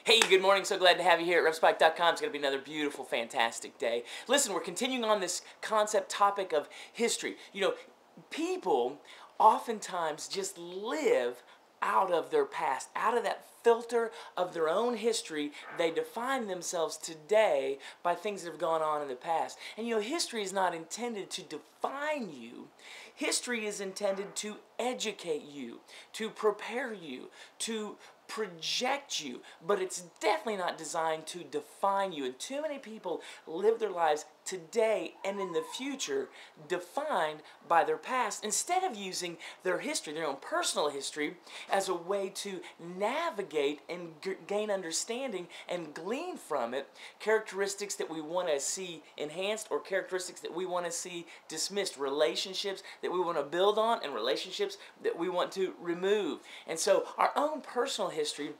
Hey, good morning. So glad to have you here at RevSpike.com. It's going to be another beautiful, fantastic day. Listen, we're continuing on this concept topic of history. You know, people oftentimes just live out of their past, out of that filter of their own history. They define themselves today by things that have gone on in the past. And you know, history is not intended to define you. History is intended to educate you, to prepare you, to project you, but it's definitely not designed to define you. And too many people live their lives today and in the future defined by their past instead of using their history, their own personal history, as a way to navigate and gain understanding and glean from it characteristics that we want to see enhanced or characteristics that we want to see dismissed, relationships that we want to build on and relationships that we want to remove. And so our own personal history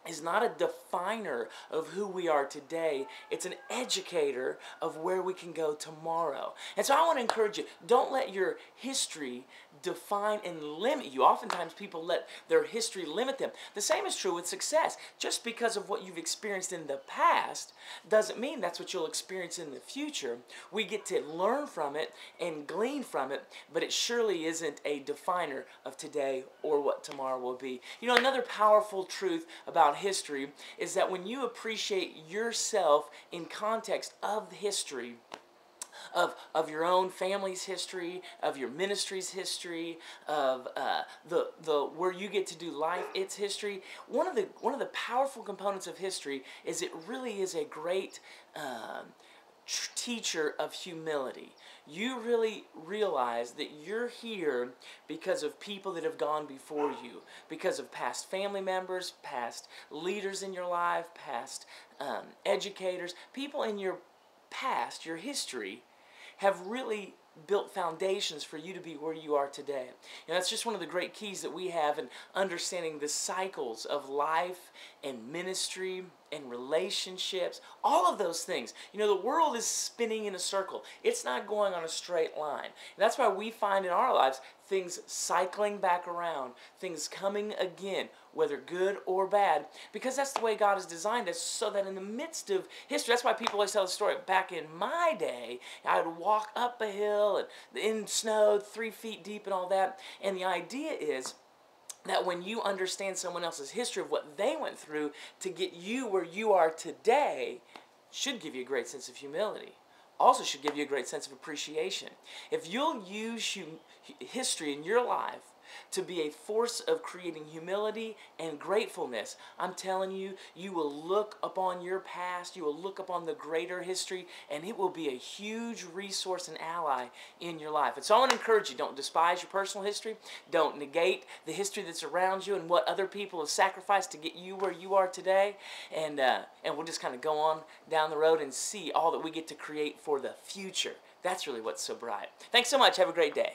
is not a definer of who we are today. It's an educator of where we can go tomorrow. And so I want to encourage you, don't let your history define and limit you. Oftentimes people let their history limit them. The same is true with success. Just because of what you've experienced in the past doesn't mean that's what you'll experience in the future. We get to learn from it and glean from it, but it surely isn't a definer of today or what tomorrow will be. You know, another powerful truth about history is that when you appreciate yourself in context of history, of your own family's history, of your ministry's history, of the where you get to do life, its history. One of the powerful components of history is it really is a great teacher of humility. You really realize that you're here because of people that have gone before you, because of past family members, past leaders in your life, past educators, people in your past, your history, have really built foundations for you to be where you are today. You know, that's just one of the great keys that we have in understanding the cycles of life and ministry and relationships, all of those things. You know, the world is spinning in a circle. It's not going on a straight line. And that's why we find in our lives things cycling back around, things coming again, whether good or bad, because that's the way God has designed us, so that in the midst of history, that's why people always tell the story, back in my day, I would walk up a hill and in snow 3 feet deep and all that, and the idea is that when you understand someone else's history of what they went through to get you where you are today, should give you a great sense of humility. Also should give you a great sense of appreciation. If you'll use history in your life to be a force of creating humility and gratefulness, I'm telling you, you will look upon your past, you will look upon the greater history, and it will be a huge resource and ally in your life. And so I want to encourage you, don't despise your personal history, don't negate the history that's around you and what other people have sacrificed to get you where you are today, and we'll just kind of go on down the road and see all that we get to create for the future. That's really what's so bright. Thanks so much. Have a great day.